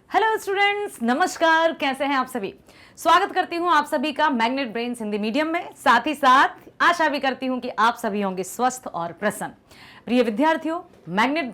Hello students, नमस्कार। कैसे हैं आप सभी? स्वागत करती हूं आप सभी का मैग्नेट ब्रेन्स हिंदी मीडियम में। साथ ही साथ आशा भी करती हूं कि आप सभी होंगे स्वस्थ और प्रसन्न। प्रिय विद्यार्थियों, मैग्नेट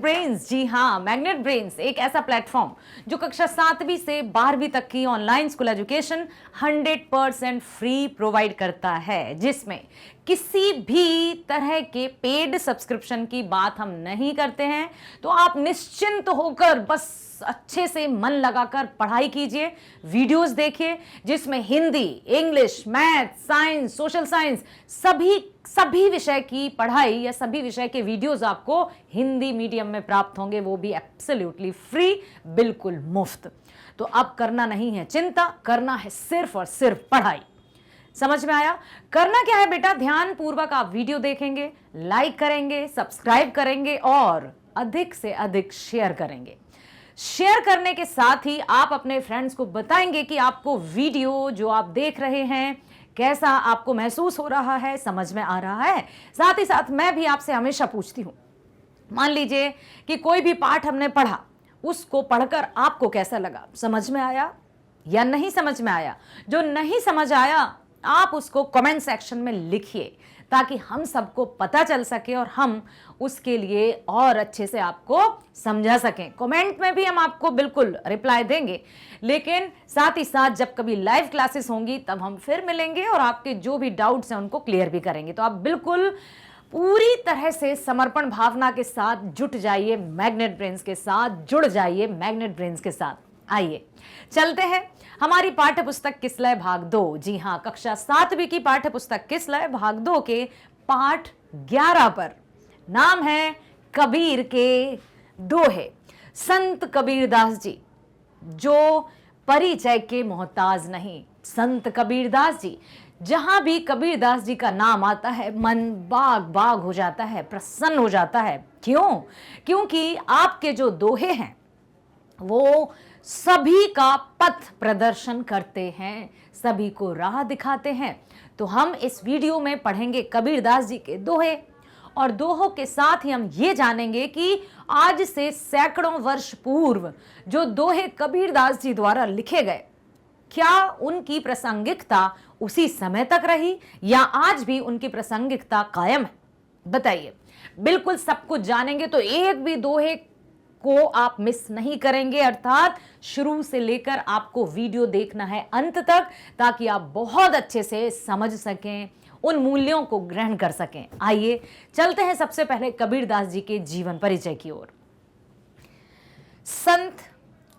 ब्रेन्स, जी हाँ, मैग्नेट ब्रेन्स एक ऐसा प्लेटफॉर्म जो कक्षा 7वीं से 12वीं तक की online school education 100% free provide करता है, जिसमें किसी भी तरह के पेड सब्सक्रिप्शन की बात हम नहीं करते हैं। तो आप निश्चिंत होकर बस अच्छे से मन लगाकर पढ़ाई कीजिए, वीडियोस देखिए, जिसमें Hindi, English, math, science, social science सभी विषय की पढ़ाई या सभी विषय के वीडियोस आपको हिंदी मीडियम में प्राप्त होंगे, वो भी एब्सोल्युटली फ्री, बिल्कुल मुफ्त। तो अब करना नहीं है चिंता, करना है सिर्फ और सिर्फ पढ़ाई। समझ में आया? करना क्या है बेटा? ध्यान पूर्वक आप वीडियो देखेंगे, लाइक करेंगे, सब्सक्राइब करेंगे और अधिक से अधिक शेयर करेंगे। शेयर करने के साथ ही आप अपने फ्रेंड्स को बताएंगे कि आपको वीडियो जो आप देख रहे हैं कैसा आपको महसूस हो रहा है, समझ में आ रहा है। साथ ही साथ मैं भी आपसे हमेशा पूछती हूं, मान लीजिए कि कोई भी पाठ हमने पढ़ा, उसको पढ़कर आपको कैसा लगा? समझ में आया या नहीं समझ में आया? जो नहीं समझ आया आप उसको कमेंट सेक्शन में लिखिए, ताकि हम सबको पता चल सके और हम उसके लिए और अच्छे से आपको समझा सकें। कमेंट में भी हम आपको बिल्कुल रिप्लाई देंगे, लेकिन साथ ही साथ जब कभी लाइव क्लासेस होंगी तब हम फिर मिलेंगे और आपके जो भी डाउट्स हैं उनको क्लियर भी करेंगे। तो आप बिल्कुल पूरी तरह से समर्पण भावना के साथ जुट जाइए, मैग्नेट ब्रेन्स के साथ जुड़ जाइए, मैग्नेट ब्रेन्स के साथ। आइए चलते हैं हमारी पाठ्य पुस्तक किसलय भाग 2। जी हाँ, कक्षा 7वीं की पाठ्य पुस्तक किसलय भाग 2 के पाठ 11 पर। नाम है कबीर के दोहे। संत कबीरदास जी, जो परिचय के मोहताज नहीं। संत कबीरदास जी, जहां भी कबीरदास जी का नाम आता है मन बाग बाग हो जाता है, प्रसन्न हो जाता है। क्यों? क्योंकि आपके जो दोहे हैं वो सभी का पथ प्रदर्शन करते हैं, सभी को राह दिखाते हैं। तो हम इस वीडियो में पढ़ेंगे कबीरदास जी के दोहे, और दोहों के साथ ही हम ये जानेंगे कि आज से सैकड़ों वर्ष पूर्व जो दोहे कबीरदास जी द्वारा लिखे गए, क्या उनकी प्रासंगिकता उसी समय तक रही या आज भी उनकी प्रासंगिकता कायम है? बताइए। बिल्कुल सब कुछ जानेंगे, तो एक भी दोहे को आप मिस नहीं करेंगे, अर्थात शुरू से लेकर आपको वीडियो देखना है अंत तक, ताकि आप बहुत अच्छे से समझ सकें, उन मूल्यों को ग्रहण कर सकें। आइए चलते हैं सबसे पहले कबीरदास जी के जीवन परिचय की ओर। संत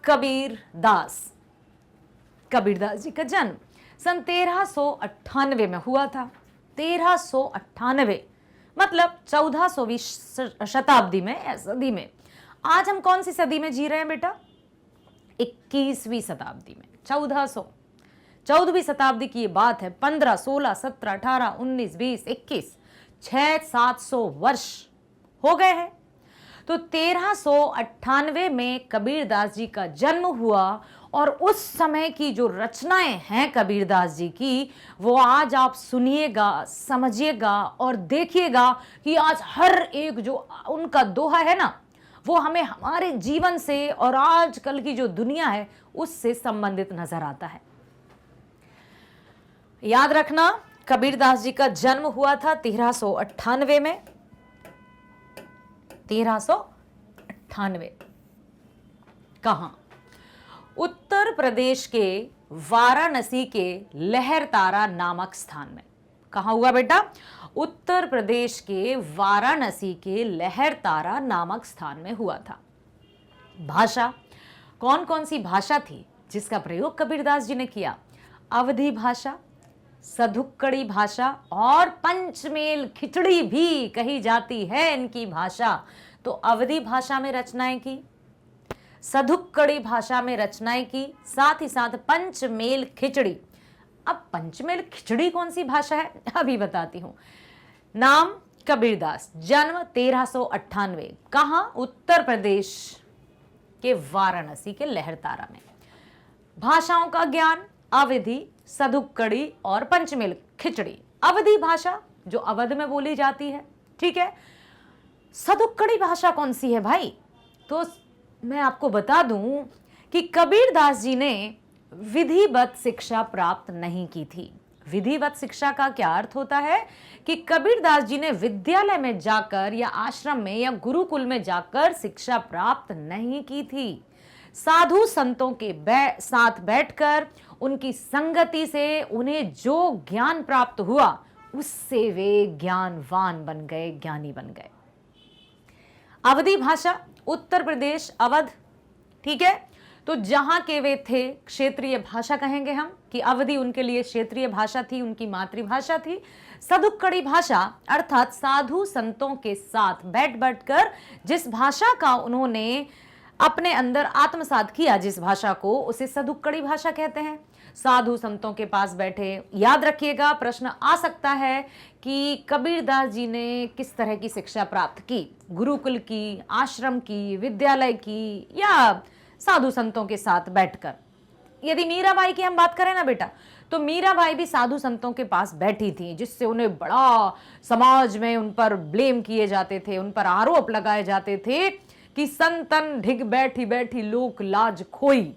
कबीरदास। कबीरदास जी का जन्म सन 1398 में हुआ था। 1398 मतलब 1400वीं शताब्दी में या सदी में। आज हम कौन सी सदी में जी रहे हैं बेटा? 21वीं शताब्दी में। 14वीं शताब्दी की ये बात है। 15, 16, 17, 18, 19, 20, 21, 600-700 वर्ष हो गए हैं। तो 1398 में कबीरदास जी का जन्म हुआ, और उस समय की जो रचनाएं हैं कबीरदास जी की, वो आज आप सुनिएगा, समझिएगा और देखिएगा कि आज हर एक जो उनका दोहा है ना, वो हमें हमारे जीवन से और आजकल की जो दुनिया है उससे संबंधित नजर आता है। याद रखना, कबीरदास जी का जन्म हुआ था 1398 में। 1398 कहां? उत्तर प्रदेश के वाराणसी के लहरतारा नामक स्थान में। कहां हुआ बेटा? उत्तर प्रदेश के वाराणसी के लहरतारा नामक स्थान में हुआ था। भाषा, कौन कौन सी भाषा थी जिसका प्रयोग कबीरदास जी ने किया? अवधी भाषा, सधुक्कड़ी भाषा और पंचमेल खिचड़ी भी कही जाती है इनकी भाषा। तो अवधी भाषा में रचनाएं की, सधुक्कड़ी भाषा में रचनाएं की, साथ ही साथ पंचमेल खिचड़ी। अब पंचमेल खिचड़ी कौन सी भाषा है अभी बताती हूं। नाम कबीरदास, जन्म 1398, कहां? उत्तर प्रदेश के वाराणसी के लहरतारा में। भाषाओं का ज्ञान, अवधी, सधुक्कड़ी और पंचमेल खिचड़ी। अवधी भाषा जो अवध में बोली जाती है, ठीक है। सधुक्कड़ी भाषा कौन सी है भाई? तो मैं आपको बता दूं कि कबीरदास जी ने विधिवत शिक्षा प्राप्त नहीं की थी। विधिवत शिक्षा का क्या अर्थ होता है कि कबीरदास जी ने विद्यालय में जाकर या आश्रम में या गुरुकुल में जाकर शिक्षा प्राप्त नहीं की थी। साधु संतों के साथ बैठकर उनकी संगति से उन्हें जो ज्ञान प्राप्त हुआ उससे वे ज्ञानवान बन गए, ज्ञानी बन गए। अवधी भाषा, उत्तर प्रदेश अवध, ठीक है। तो जहां के वे थे, क्षेत्रीय भाषा कहेंगे हम कि अवधी उनके लिए क्षेत्रीय भाषा थी, उनकी मातृभाषा थी। सदुक्कड़ी भाषा अर्थात साधु संतों के साथ बैठकर जिस भाषा का उन्होंने अपने अंदर आत्मसात किया, जिस भाषा को, उसे सदुक्कड़ी भाषा कहते हैं। साधु संतों के पास बैठे। याद रखिएगा, प्रश्न आ सकता है कि कबीरदास जी ने किस तरह की शिक्षा प्राप्त की, गुरुकुल की, आश्रम की, विद्यालय की या साधु संतों के साथ बैठकर। यदि मीराबाई की हम बात करें ना बेटा, तो मीराबाई भी साधु संतों के पास बैठी थी, जिससे उन्हें बड़ा समाज में उन पर ब्लेम किए जाते थे, उन पर आरोप लगाए जाते थे कि संतन ढिग बैठी बैठी लोक लाज खोई।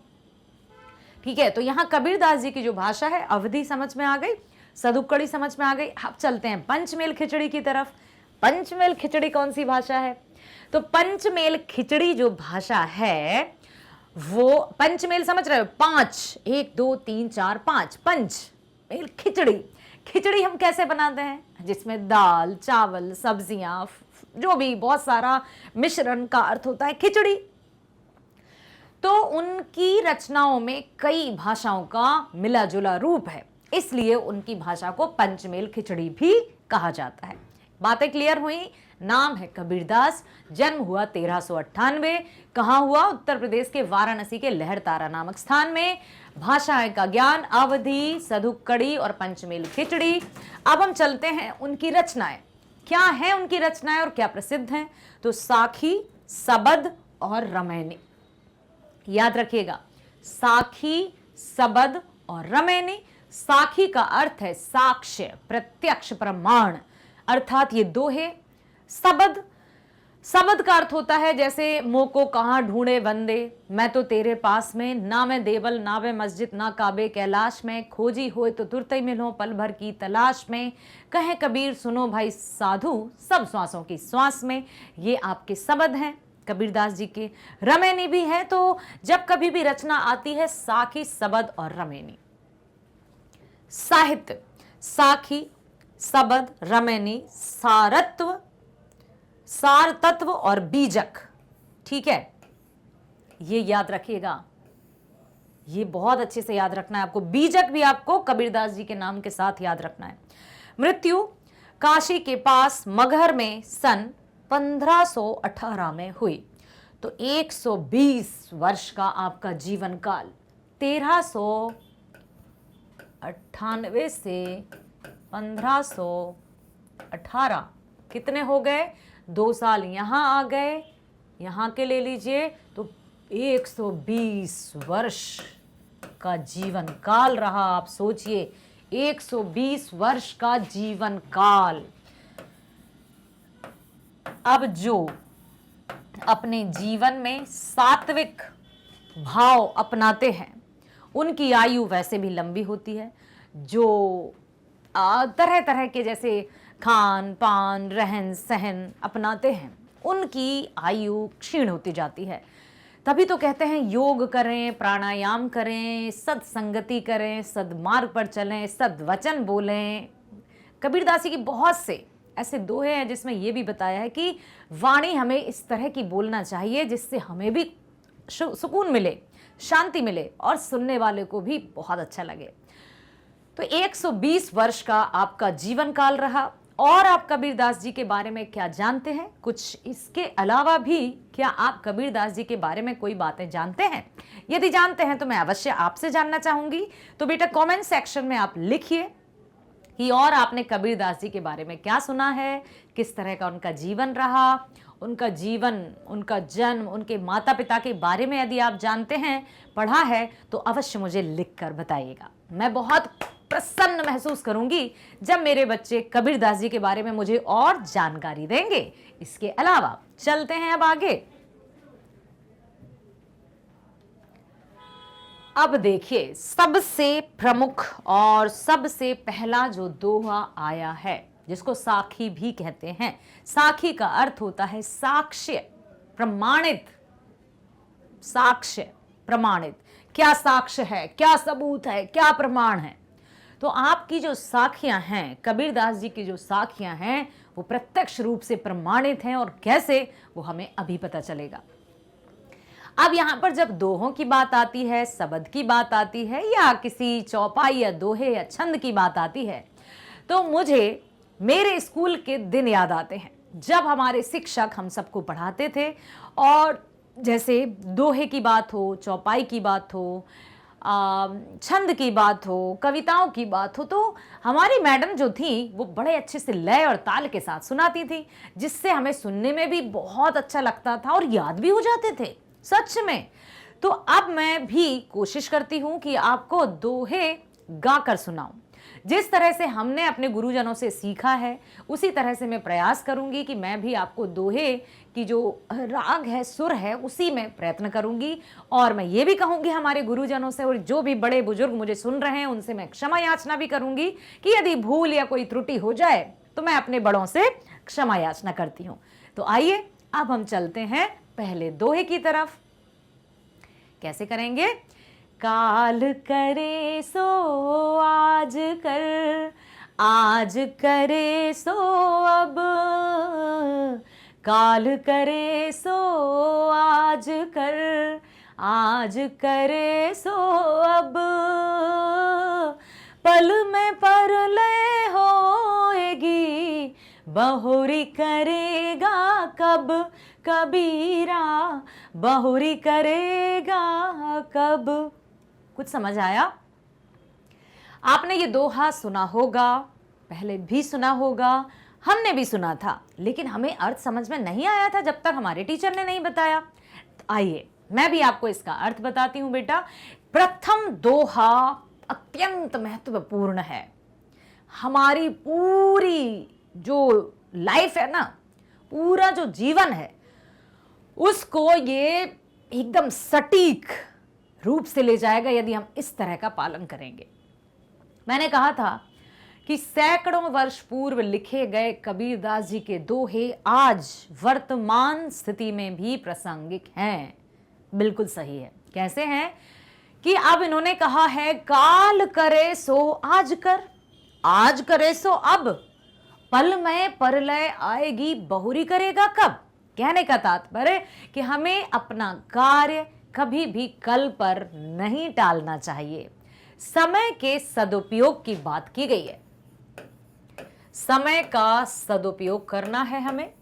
ठीक है, तो यहां कबीरदास जी की जो भाषा है अवधी समझ में आ गई, सदुक्कड़ी समझ में आ गई। अब चलते हैं पंचमेल खिचड़ी की तरफ। पंचमेल खिचड़ी कौन सी भाषा है? तो पंचमेल खिचड़ी जो भाषा है वो, पंचमेल समझ रहे हो, 5, 1 2 3 4 5, पंचमेल खिचड़ी। खिचड़ी हम कैसे बनाते हैं? जिसमें दाल, चावल, सब्जियां, जो भी बहुत सारा मिश्रण का अर्थ होता है खिचड़ी। तो उनकी रचनाओं में कई भाषाओं का मिला जुला रूप है, इसलिए उनकी भाषा को पंचमेल खिचड़ी भी कहा जाता है। बातें क्लियर हुई? नाम है कबीरदास, जन्म हुआ 1398। कहाँ हुआ? उत्तर प्रदेश के वाराणसी के लहरतारा नामक स्थान में। भाषाएं का ज्ञान अवधी, सदुक्कड़ी और पंचमेल खिचड़ी। अब हम चलते हैं उनकी रचनाएं। क्या है उनकी रचनाएं और क्या प्रसिद्ध हैं? तो साखी, सबद और रमैनी। याद रखिएगा, साखी, सबद और रमैनी। साखी का अर्थ है साक्ष्य, प्रत्यक्ष, प्रमाण, अर्थात ये दोहे। सबद, सबद का अर्थ होता है जैसे मोको कहाँ ढूंढे बंदे, मैं तो तेरे पास में, ना मैं देवल ना वे मस्जिद ना काबे कैलाश में, खोजी होए तो तुरते ही मिलो पल भर की तलाश में, कहे कबीर सुनो भाई साधु सब श्वासों की श्वास में। ये आपके सबद हैं कबीरदास जी के। रमैनी भी है, तो जब कभी भी रचना आती है साखी, सबद और रमैनी। साहित्य, साखी, सबद, रमैनी, सारत्व, सार तत्व और बीजक। ठीक है, ये याद रखिएगा, ये बहुत अच्छे से याद रखना है आपको। बीजक भी आपको कबीरदास जी के नाम के साथ याद रखना है। मृत्यु काशी के पास मगहर में सन 1518 में हुई। तो 120 वर्ष का आपका जीवन काल। 1398 से 1518 कितने हो गए? 2 साल यहाँ आ गए, यहाँ के ले लीजिए, तो 120 वर्ष का जीवन काल रहा। आप सोचिए, 120 वर्ष का जीवन काल। अब जो अपने जीवन में सात्विक भाव अपनाते हैं उनकी आयु वैसे भी लंबी होती है। जो तरह तरह के जैसे खान पान, रहन सहन अपनाते हैं उनकी आयु क्षीण होती जाती है। तभी तो कहते हैं योग करें, प्राणायाम करें, सत्संगति करें, सद्मार्ग पर चलें, सद्वचन बोलें। कबीरदास जी की बहुत से ऐसे दोहे हैं जिसमें यह भी बताया है कि वाणी हमें इस तरह की बोलना चाहिए जिससे हमें भी सुकून मिले, शांति मिले और सुनने वाले को भी बहुत अच्छा लगे। तो 120 वर्ष का आपका जीवन काल रहा। और आप कबीरदास जी के बारे में क्या जानते हैं? कुछ इसके अलावा भी क्या आप कबीरदास जी के बारे में कोई बातें जानते हैं? यदि जानते हैं तो मैं अवश्य आपसे जानना चाहूंगी। तो बेटा कमेंट सेक्शन में आप लिखिए कि और आपने कबीरदास जी के बारे में क्या सुना है, किस तरह का उनका जीवन रहा, उनका जीवन, उनका जन्म, उनके माता पिता के बारे में यदि आप जानते हैं, पढ़ा है, तो अवश्य मुझे लिखकर बताइएगा। मैं बहुत प्रसन्न महसूस करूंगी जब मेरे बच्चे कबीरदास जी के बारे में मुझे और जानकारी देंगे। इसके अलावा चलते हैं अब आगे। अब देखिए, सबसे प्रमुख और सबसे पहला जो दोहा आया है, जिसको साखी भी कहते हैं। साखी का अर्थ होता है साक्ष्य, प्रमाणित। साक्ष्य, प्रमाणित। क्या साक्ष्य है, क्या सबूत है, क्या प्रमाण है? तो आपकी जो साखियां हैं, कबीरदास जी की जो साखियां हैं, वो प्रत्यक्ष रूप से प्रमाणित हैं। और कैसे, वो हमें अभी पता चलेगा। अब यहां पर जब दोहों की बात आती है, शब्द की बात आती है, या किसी चौपाई या दोहे या छंद की बात आती है, तो मुझे मेरे स्कूल के दिन याद आते हैं, जब हमारे शिक्षक हम सबको पढ़ाते थे। और जैसे दोहे की बात हो, चौपाई की बात हो, छंद की बात हो, कविताओं की बात हो, तो हमारी मैडम जो थी वो बड़े अच्छे से लय और ताल के साथ सुनाती थी, जिससे हमें सुनने में भी बहुत अच्छा लगता था और याद भी हो जाते थे, सच में। तो अब मैं भी कोशिश करती हूं कि आपको दोहे गाकर सुनाऊं। जिस तरह से हमने अपने गुरुजनों से सीखा है, उसी तरह से मैं प्रयास करूंगी कि मैं भी आपको दोहे की जो राग है, सुर है, उसी में प्रयत्न करूंगी। और मैं ये भी कहूंगी हमारे गुरुजनों से, और जो भी बड़े बुजुर्ग मुझे सुन रहे हैं उनसे मैं क्षमा याचना भी करूंगी कि यदि भूल या कोई त्रुटि हो जाए तो मैं अपने बड़ों से क्षमा याचना करती हूं। तो आइए अब हम चलते हैं पहले दोहे की तरफ। कैसे करेंगे? काल करे सो आज कर, आज करे सो अब, काल करे सो आज कर, आज करे सो अब, पल में परलय होएगी, बहुरी करेगा कब, कबीरा बहुरी करेगा कब। कुछ समझ आया? आपने ये दोहा सुना होगा, पहले भी सुना होगा, हमने भी सुना था, लेकिन हमें अर्थ समझ में नहीं आया था जब तक हमारे टीचर ने नहीं बताया। तो आइए मैं भी आपको इसका अर्थ बताती हूं बेटा। प्रथम दोहा अत्यंत महत्वपूर्ण है। हमारी पूरी जो लाइफ है ना, पूरा जो जीवन है, उसको ये एकदम सटीक रूप से ले जाएगा यदि हम इस तरह का पालन करेंगे। मैंने कहा था कि सैकड़ों वर्ष पूर्व लिखे गए कबीरदास जी के दोहे आज वर्तमान स्थिति में भी प्रासंगिक हैं। बिल्कुल सही है। कैसे हैं? कि अब इन्होंने कहा है, काल करे सो आज कर, आज करे सो अब, पल में परलय आएगी, बहुरी करेगा कब। कहने का तात्पर्य कि हमें अपना कार्य कभी भी कल पर नहीं टालना चाहिए। समय के सदुपयोग की बात की गई है। समय का सदुपयोग करना है हमें,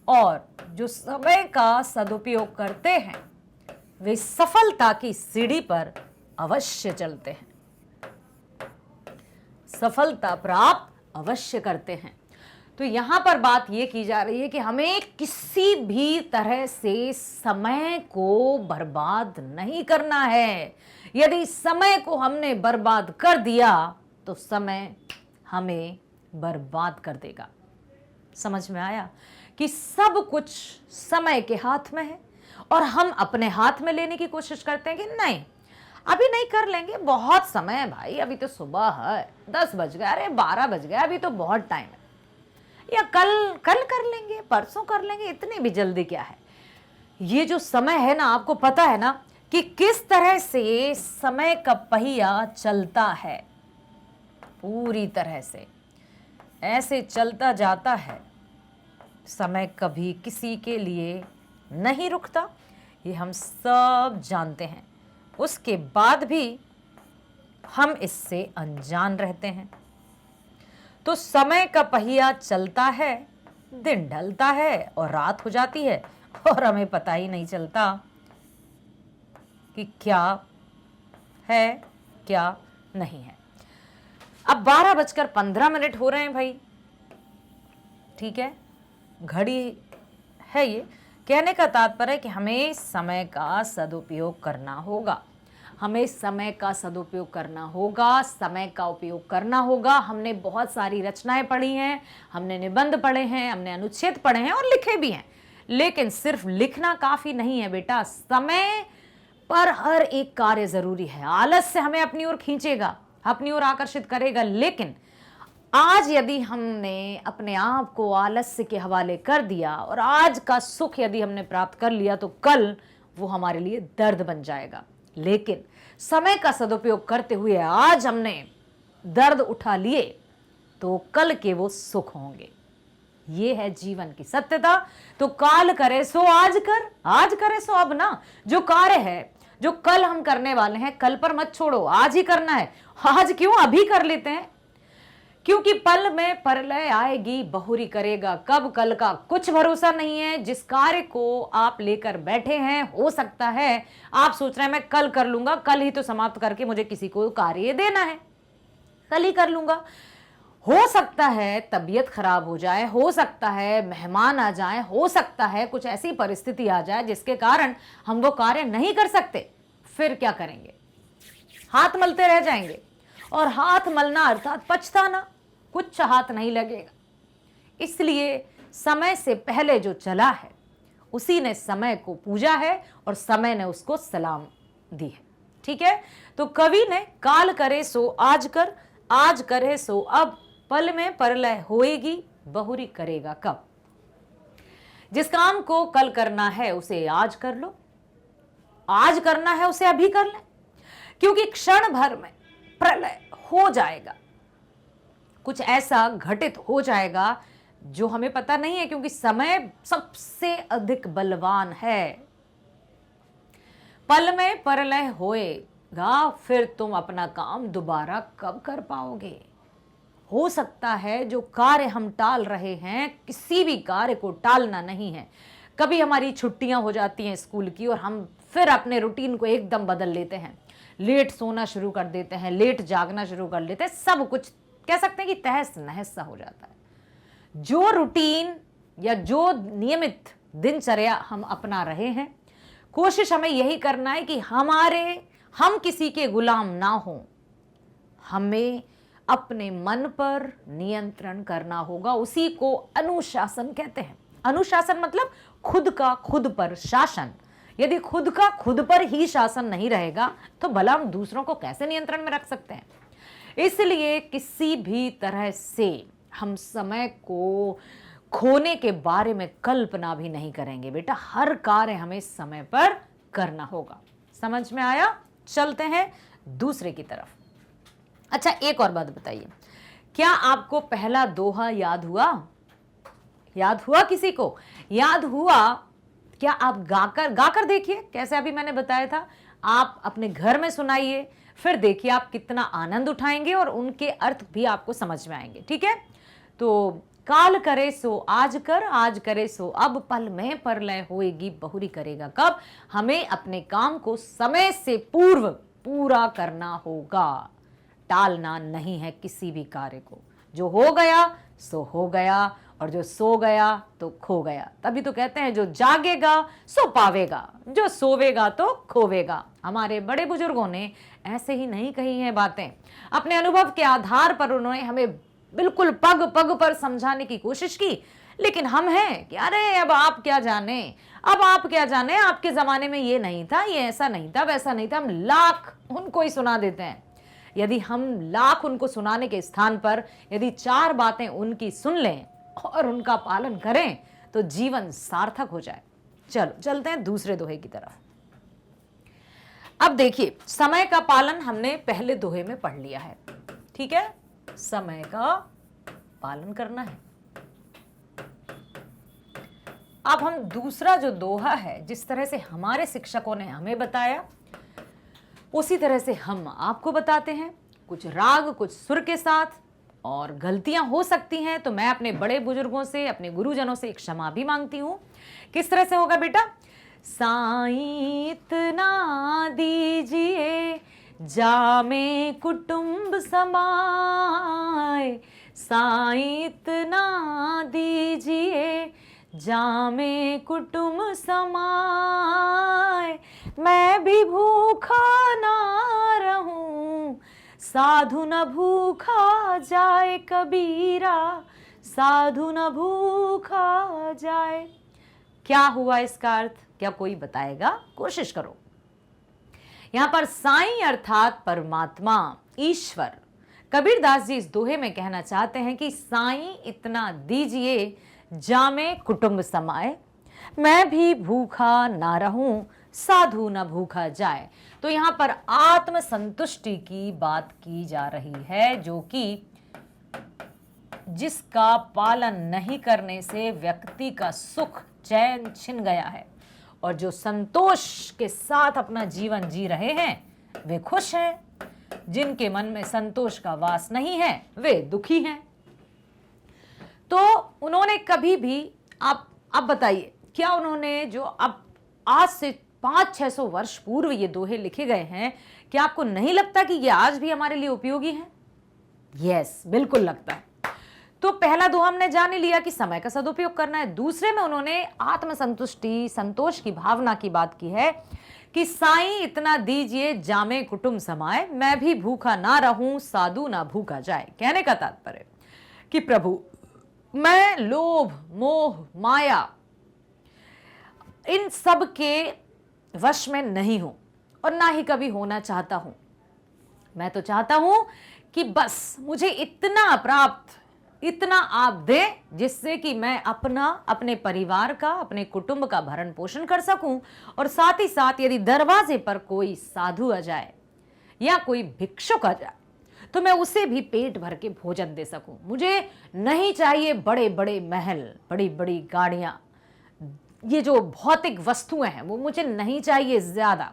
और जो समय का सदुपयोग करते हैं वे सफलता की सीढ़ी पर अवश्य चलते हैं, सफलता प्राप्त अवश्य करते हैं। तो यहां पर बात यह की जा रही है कि हमें किसी भी तरह से समय को बर्बाद नहीं करना है। यदि समय को हमने बर्बाद कर दिया तो समय हमें बर्बाद कर देगा। समझ में आया कि सब कुछ समय के हाथ में है और हम अपने हाथ में लेने की कोशिश करते हैं कि नहीं, अभी नहीं कर लेंगे, बहुत समय है भाई, अभी तो सुबह है, 10 बज गए, अरे 12 बज गए, अभी तो बहुत टाइम है, या कल कर लेंगे, परसों कर लेंगे, इतनी भी जल्दी क्या है। ये जो समय है ना, आपको पता है ना कि किस तरह से समय का पहिया चलता है, पूरी तरह से ऐसे चलता जाता है। समय कभी किसी के लिए नहीं रुकता, ये हम सब जानते हैं। उसके बाद भी हम इससे अनजान रहते हैं। तो समय का पहिया चलता है, दिन ढलता है और रात हो जाती है, और हमें पता ही नहीं चलता कि क्या है क्या नहीं है। अब 12:15 हो रहे हैं भाई, ठीक है, घड़ी है ये। कहने का तात्पर्य है कि हमें समय का सदुपयोग करना होगा, हमें समय का सदुपयोग करना होगा, समय का उपयोग करना होगा। हमने बहुत सारी रचनाएं पढ़ी हैं, हमने निबंध पढ़े हैं, हमने अनुच्छेद पढ़े हैं और लिखे भी हैं, लेकिन सिर्फ लिखना काफ़ी नहीं है बेटा। समय पर हर एक कार्य जरूरी है। आलस्य हमें अपनी ओर खींचेगा, अपनी ओर आकर्षित करेगा, लेकिन आज यदि हमने अपने आप को आलस्य के हवाले कर दिया और आज का सुख यदि हमने प्राप्त कर लिया तो कल वो हमारे लिए दर्द बन जाएगा। लेकिन समय का सदुपयोग करते हुए आज हमने दर्द उठा लिए तो कल के वो सुख होंगे। ये है जीवन की सत्यता। तो काल करे सो आज कर, आज करे सो अब ना। जो कार्य है, जो कल हम करने वाले हैं, कल पर मत छोड़ो, आज ही करना है। आज क्यों, अभी कर लेते हैं, क्योंकि पल में प्रलय आएगी, बहुरी करेगा कब, कल का कुछ भरोसा नहीं है। जिस कार्य को आप लेकर बैठे हैं, हो सकता है आप सोच रहे हैं मैं कल कर लूंगा, कल ही तो समाप्त करके मुझे किसी को कार्य देना है, कल ही कर लूंगा। हो सकता है तबीयत खराब हो जाए, हो सकता है मेहमान आ जाए, हो सकता है कुछ ऐसी परिस्थिति आ जाए जिसके कारण हम वो कार्य नहीं कर सकते। फिर क्या करेंगे, हाथ मलते रह जाएंगे। और हाथ मलना अर्थात पछताना, कुछ हाथ नहीं लगेगा। इसलिए समय से पहले जो चला है उसी ने समय को पूजा है और समय ने उसको सलाम दी है। ठीक है, तो कवि ने काल करे सो आज कर, आज करे सो अब, पल में प्रलय होएगी, बहुरी करेगा कब। जिस काम को कल करना है उसे आज कर लो, आज करना है उसे अभी कर ले, क्योंकि क्षण भर में प्रलय हो जाएगा, कुछ ऐसा घटित हो जाएगा जो हमें पता नहीं है, क्योंकि समय सबसे अधिक बलवान है। पल में प्रलय होएगा, फिर तुम अपना काम दोबारा कब कर पाओगे। हो सकता है जो कार्य हम टाल रहे हैं, किसी भी कार्य को टालना नहीं है। कभी हमारी छुट्टियां हो जाती हैं स्कूल की और हम फिर अपने रूटीन को एकदम बदल लेते हैं, लेट सोना शुरू कर देते हैं, लेट जागना शुरू कर लेते हैं, सब कुछ कह सकते हैं कि तहस नहस सा हो जाता है। जो रूटीन या जो नियमित दिनचर्या हम अपना रहे हैं, कोशिश हमें यही करना है कि हम किसी के गुलाम ना हो। हमें अपने मन पर नियंत्रण करना होगा, उसी को अनुशासन कहते हैं। अनुशासन मतलब खुद का खुद पर शासन। यदि खुद का खुद पर ही शासन नहीं रहेगा तो भला हम दूसरों को कैसे नियंत्रण में रख सकते हैं। इसलिए किसी भी तरह से हम समय को खोने के बारे में कल्पना भी नहीं करेंगे बेटा। हर कार्य हमें समय पर करना होगा। समझ में आया? चलते हैं दूसरे की तरफ। अच्छा, एक और बात बताइए, क्या आपको पहला दोहा याद हुआ? याद हुआ? किसी को याद हुआ? क्या आप गाकर देखिए, कैसे अभी मैंने बताया था, आप अपने घर में सुनाइए, फिर देखिए आप कितना आनंद उठाएंगे और उनके अर्थ भी आपको समझ में आएंगे। ठीक है, तो काल करे सो आज कर, आज करे सो अब, पल में प्रलय होएगी, बहुरी करेगा कब। हमें अपने काम को समय से पूर्व पूरा करना होगा, टालना नहीं है किसी भी कार्य को। जो हो गया सो हो गया और जो सो गया तो खो गया। तभी तो कहते हैं जो जागेगा सो पावेगा, जो सोवेगा तो खोवेगा। हमारे बड़े बुजुर्गों ने ऐसे ही नहीं कही हैं बातें, अपने अनुभव के आधार पर उन्होंने हमें बिल्कुल पग पग पर समझाने की कोशिश की। लेकिन हम हैं कि अरे अब आप क्या जाने, अब आप क्या जाने, आपके जमाने में ये नहीं था, ये ऐसा नहीं था, वैसा नहीं था। हम लाख उनको ही सुना देते हैं। यदि हम लाख उनको सुनाने के स्थान पर यदि 4 बातें उनकी सुन लें और उनका पालन करें तो जीवन सार्थक हो जाए। चलो चलते हैं दूसरे दोहे की तरफ। अब देखिए, समय का पालन हमने पहले दोहे में पढ़ लिया है। ठीक है, समय का पालन करना है। अब हम दूसरा जो दोहा है, जिस तरह से हमारे शिक्षकों ने हमें बताया उसी तरह से हम आपको बताते हैं, कुछ राग कुछ सुर के साथ, और गलतियां हो सकती हैं तो मैं अपने बड़े बुजुर्गों से, अपने गुरुजनों से क्षमा भी मांगती हूं। किस तरह से होगा बेटा? साईं इतना दीजिए जामे कुटुंब समाए, साईं इतना दीजिए जामे कुटुंब समाए, मैं भी भूखा ना रहूं, साधु न भूखा जाए कबीरा, साधु न भूखा जाए। क्या हुआ इसका अर्थ? क्या कोई बताएगा? कोशिश करो। यहां पर साईं अर्थात परमात्मा, ईश्वर। कबीरदास जी इस दोहे में कहना चाहते हैं कि साईं इतना दीजिए जामे कुटुंब समाए, मैं भी भूखा ना रहूं साधु न भूखा जाए। तो यहां पर आत्म संतुष्टि की बात की जा रही है, जो कि जिसका पालन नहीं करने से व्यक्ति का सुख चैन छिन गया है, और जो संतोष के साथ अपना जीवन जी रहे हैं वे खुश हैं। जिनके मन में संतोष का वास नहीं है वे दुखी हैं। तो उन्होंने कभी भी, आप बताइए, क्या उन्होंने जो अब आज से 500-600 वर्ष पूर्व ये दोहे लिखे गए हैं, क्या आपको नहीं लगता कि ये आज भी हमारे लिए उपयोगी हैं? यस, बिल्कुल लगता है। तो पहला दोहा हमने जान ही लिया कि समय का सदुपयोग करना है। दूसरे में उन्होंने आत्मसंतुष्टि, संतोष की भावना की बात की है कि साईं इतना दीजिए जामे कुटुंब समाए, मैं भी भूखा ना रहूं साधु ना भूखा जाए। कहने का तात्पर्य कि प्रभु, मैं लोभ, मोह, माया इन सब के वश में नहीं हूं और ना ही कभी होना चाहता हूं। मैं तो चाहता हूं कि बस मुझे इतना प्राप्त, इतना आप दे जिससे कि मैं अपने परिवार का, अपने कुटुंब का भरण पोषण कर सकूं, और साथ ही साथ यदि दरवाजे पर कोई साधु आ जाए या कोई भिक्षुक आ जाए तो मैं उसे भी पेट भर के भोजन दे सकूं। मुझे नहीं चाहिए बड़े बड़े महल, बड़ी बड़ी गाड़ियां, ये जो भौतिक वस्तुएं हैं वो मुझे नहीं चाहिए ज्यादा।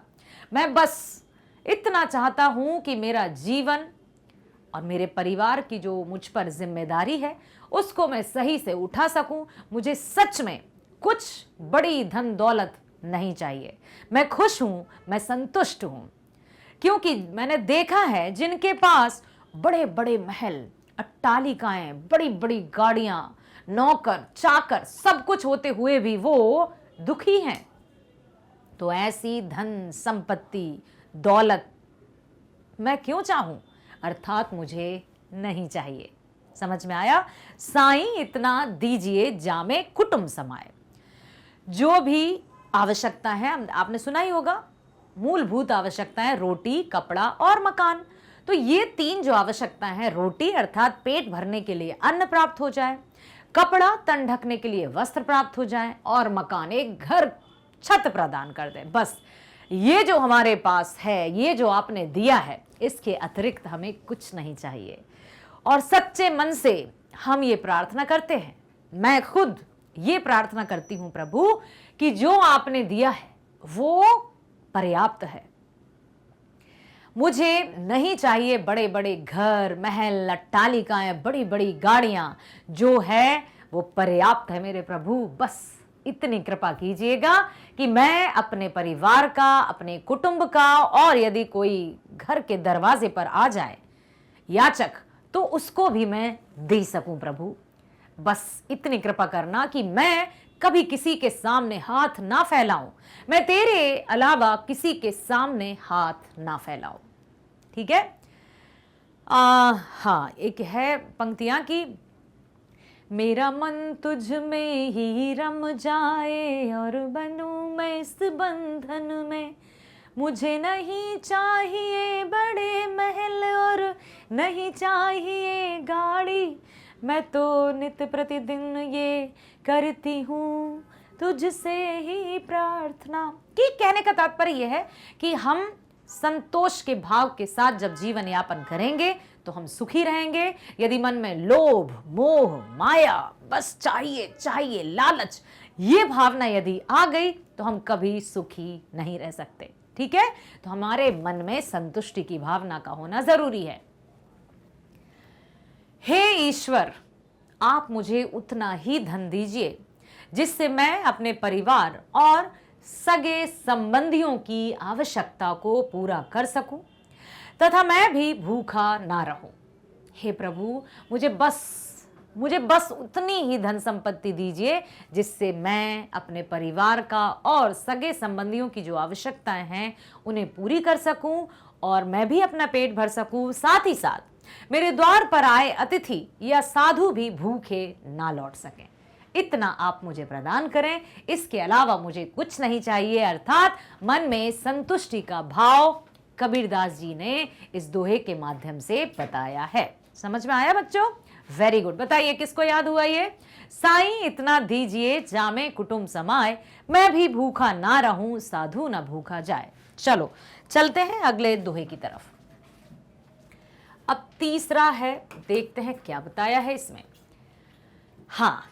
मैं बस इतना चाहता हूं कि मेरा जीवन और मेरे परिवार की जो मुझ पर जिम्मेदारी है उसको मैं सही से उठा सकूं। मुझे सच में कुछ बड़ी धन दौलत नहीं चाहिए। मैं खुश हूं, मैं संतुष्ट हूं, क्योंकि मैंने देखा है जिनके पास बड़े बड़े महल, अट्टालिकाएं, बड़ी बड़ी गाड़ियां, नौकर चाकर सब कुछ होते हुए भी वो दुखी हैं। तो ऐसी धन संपत्ति, दौलत मैं क्यों चाहूं, अर्थात मुझे नहीं चाहिए। समझ में आया? साईं इतना दीजिए जामे कुटुंब समाए। जो भी आवश्यकता है, आपने सुना ही होगा, मूलभूत आवश्यकताएं रोटी, कपड़ा और मकान। तो ये तीन जो आवश्यकताएं हैं, रोटी अर्थात पेट भरने के लिए अन्न प्राप्त हो जाए, कपड़ा तन ढकने के लिए वस्त्र प्राप्त हो जाए, और मकान एक घर, छत प्रदान कर दे, बस ये जो हमारे पास है, ये जो आपने दिया है, इसके अतिरिक्त हमें कुछ नहीं चाहिए। और सच्चे मन से हम ये प्रार्थना करते हैं, मैं खुद ये प्रार्थना करती हूं प्रभु कि जो आपने दिया है वो पर्याप्त है। मुझे नहीं चाहिए बड़े बड़े घर, महल, अट्टालिकाएं, बड़ी बड़ी गाड़ियां, जो है वो पर्याप्त है मेरे प्रभु। बस इतनी कृपा कीजिएगा कि मैं अपने परिवार का, अपने कुटुंब का, और यदि कोई घर के दरवाजे पर आ जाए याचक तो उसको भी मैं दे सकूं प्रभु। बस इतनी कृपा करना कि मैं कभी किसी के सामने हाथ ना फैलाऊं, मैं तेरे अलावा किसी के सामने हाथ ना फैलाऊं। ठीक है? हाँ, एक है पंक्तियां की, मेरा मन तुझ में ही रम जाए और बनूं मैं इस बंधन में, मुझे नहीं चाहिए बड़े महल और नहीं चाहिए गाड़ी, मैं तो नित प्रतिदिन ये करती हूँ तुझसे ही प्रार्थना। कि कहने का तात्पर्य यह है कि हम संतोष के भाव के साथ जब जीवन यापन करेंगे तो हम सुखी रहेंगे। यदि मन में लोभ, मोह, माया, बस चाहिए चाहिए, लालच, ये भावना यदि आ गई तो हम कभी सुखी नहीं रह सकते। ठीक है? तो हमारे मन में संतुष्टि की भावना का होना जरूरी है। हे ईश्वर, आप मुझे उतना ही धन दीजिए जिससे मैं अपने परिवार और सगे संबंधियों की आवश्यकता को पूरा कर सकूं तथा मैं भी भूखा ना रहूं। हे प्रभु, मुझे बस उतनी ही धन संपत्ति दीजिए जिससे मैं अपने परिवार का और सगे संबंधियों की जो आवश्यकताएं हैं उन्हें पूरी कर सकूं और मैं भी अपना पेट भर सकूं। साथ ही साथ मेरे द्वार पर आए अतिथि या साधु भी भूखे ना लौट सकें। इतना आप मुझे प्रदान करें, इसके अलावा मुझे कुछ नहीं चाहिए। अर्थात मन में संतुष्टि का भाव कबीरदास जी ने इस दोहे के माध्यम से बताया है। समझ में आया बच्चों? Very good. बताइए किसको याद हुआ ये? साईं इतना दीजिए जामे कुटुंब समाए, मैं भी भूखा ना रहूं साधु ना भूखा जाए। चलो चलते हैं अगले दोहे की तरफ। अब तीसरा है, देखते हैं क्या बताया है इसमें। हाँ,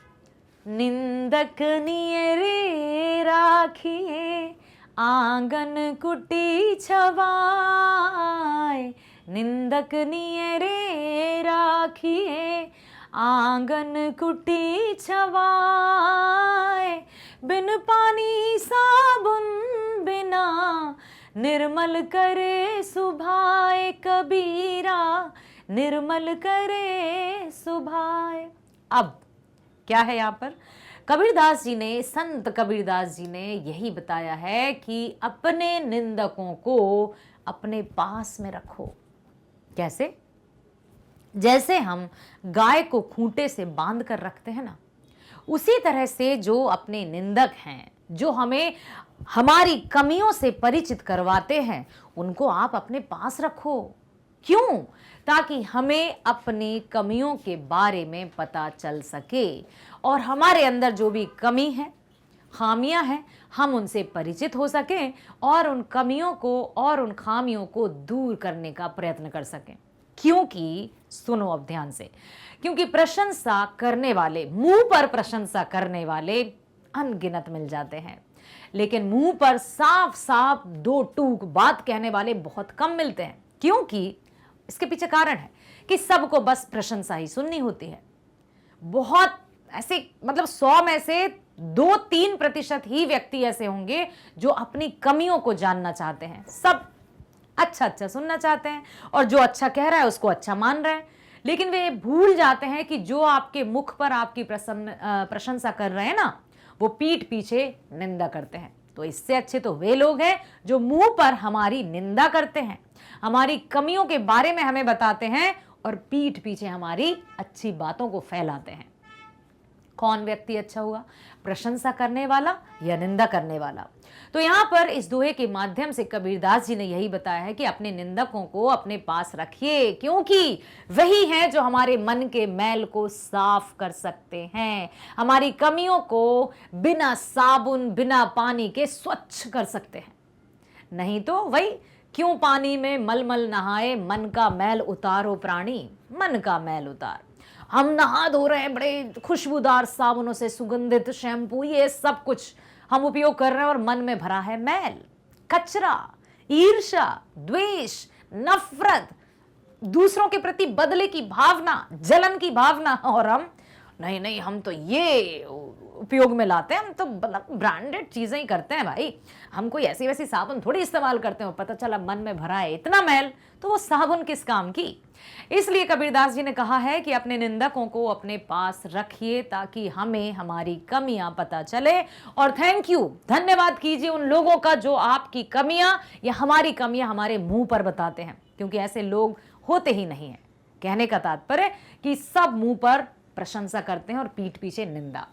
निंदक नियरे राखिए आंगन कुटी छवाए, निंदक नियरे राखिए आंगन कुटी छवाए, बिन पानी साबुन बिना निर्मल करे सुभाए, कबीरा निर्मल करे सुभाए। अब क्या है यहाँ पर? कबीरदास जी ने, संत कबीरदास जी ने यही बताया है कि अपने निंदकों को अपने पास में रखो। कैसे? जैसे हम गाय को खूंटे से बांध कर रखते हैं ना, उसी तरह से जो अपने निंदक हैं, जो हमें हमारी कमियों से परिचित करवाते हैं, उनको आप अपने पास रखो। क्यों? ताकि हमें अपनी कमियों के बारे में पता चल सके और हमारे अंदर जो भी कमी है, खामियां हैं, हम उनसे परिचित हो सकें और उन कमियों को और उन खामियों को दूर करने का प्रयत्न कर सकें। क्योंकि सुनो अब ध्यान से, क्योंकि प्रशंसा करने वाले, मुंह पर प्रशंसा करने वाले अनगिनत मिल जाते हैं, लेकिन मुंह पर साफ साफ दो टूक बात कहने वाले बहुत कम मिलते हैं। क्योंकि इसके पीछे कारण है कि सबको बस प्रशंसा ही सुननी होती है। बहुत ऐसे, मतलब 100 में से 2-3% ही व्यक्ति ऐसे होंगे जो अपनी कमियों को जानना चाहते हैं। सब अच्छा अच्छा सुनना चाहते हैं और जो अच्छा कह रहा है उसको अच्छा मान रहे हैं, लेकिन वे भूल जाते हैं कि जो आपके मुख पर आपकी प्रशंसा कर रहे हैं ना, वो पीठ पीछे निंदा करते हैं। तो इससे अच्छे तो वे लोग हैं जो मुंह पर हमारी निंदा करते हैं, हमारी कमियों के बारे में हमें बताते हैं और पीठ पीछे हमारी अच्छी बातों को फैलाते हैं। कौन व्यक्ति अच्छा हुआ? प्रशंसा करने वाला या निंदा करने वाला? तो यहां पर इस दोहे के माध्यम से कबीरदास जी ने यही बताया है कि अपने निंदकों को अपने पास रखिए, क्योंकि वही हैं जो हमारे मन के मैल को साफ कर सकते हैं, हमारी कमियों को बिना साबुन बिना पानी के स्वच्छ कर सकते हैं। नहीं तो वही, क्यों पानी में मलमल नहाए, मन का मैल उतारो प्राणी, मन का मैल उतार। हम नहा धो रहे हैं बड़े खुशबूदार साबुनों से, सुगंधित शैम्पू, ये सब कुछ हम उपयोग कर रहे हैं और मन में भरा है मैल, कचरा, ईर्ष्या, द्वेष, नफरत, दूसरों के प्रति बदले की भावना, जलन की भावना, और हम नहीं हम तो ये उपयोग में लाते हैं, हम तो ब्रांडेड चीजें ही करते हैं भाई, हम कोई ऐसी वैसी साबुन थोड़ी इस्तेमाल करते हैं। पता चला मन में भरा है इतना मैल, तो वो साबुन किस काम की? इसलिए कबीरदास जी ने कहा है कि अपने निंदकों को अपने पास रखिए ताकि हमें हमारी कमियां पता चले। और थैंक यू, धन्यवाद कीजिए उन लोगों का जो आपकी कमियां या हमारी कमियां हमारे मुंह पर बताते हैं, क्योंकि ऐसे लोग होते ही नहीं है। कहने का तात्पर्य कि सब मुंह पर प्रशंसा करते हैं और पीठ पीछे निंदा।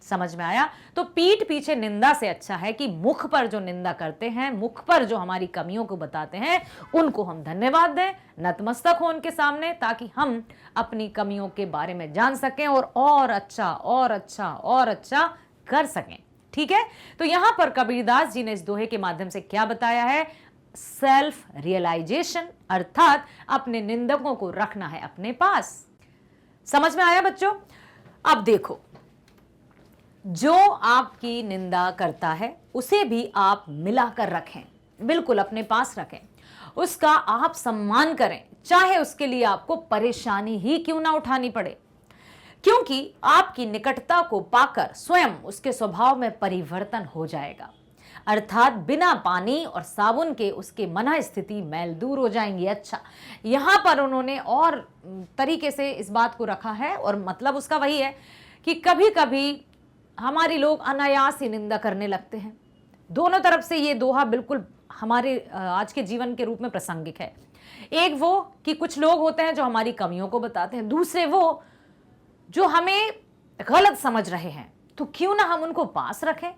समझ में आया? तो पीठ पीछे निंदा से अच्छा है कि मुख पर जो निंदा करते हैं, मुख पर जो हमारी कमियों को बताते हैं, उनको हम धन्यवाद दें, नतमस्तक हो उनके सामने, ताकि हम अपनी कमियों के बारे में जान सकें और अच्छा और अच्छा और अच्छा कर सकें। ठीक है? तो यहां पर कबीरदास जी ने इस दोहे के माध्यम से क्या बताया है? सेल्फ रियलाइजेशन, अर्थात अपने निंदकों को रखना है अपने पास। समझ में आया बच्चों? अब देखो, जो आपकी निंदा करता है उसे भी आप मिलाकर रखें, बिल्कुल अपने पास रखें, उसका आप सम्मान करें, चाहे उसके लिए आपको परेशानी ही क्यों ना उठानी पड़े, क्योंकि आपकी निकटता को पाकर स्वयं उसके स्वभाव में परिवर्तन हो जाएगा। अर्थात बिना पानी और साबुन के उसके मन स्थिति मैल दूर हो जाएंगी। अच्छा, यहां पर उन्होंने और तरीके से इस बात को रखा है, और मतलब उसका वही है कि कभी कभी हमारी लोग अनायास ही निंदा करने लगते हैं। दोनों तरफ से ये दोहा बिल्कुल हमारे आज के जीवन के रूप में प्रासंगिक है। एक वो कि कुछ लोग होते हैं जो हमारी कमियों को बताते हैं, दूसरे वो जो हमें गलत समझ रहे हैं, तो क्यों ना हम उनको पास रखें।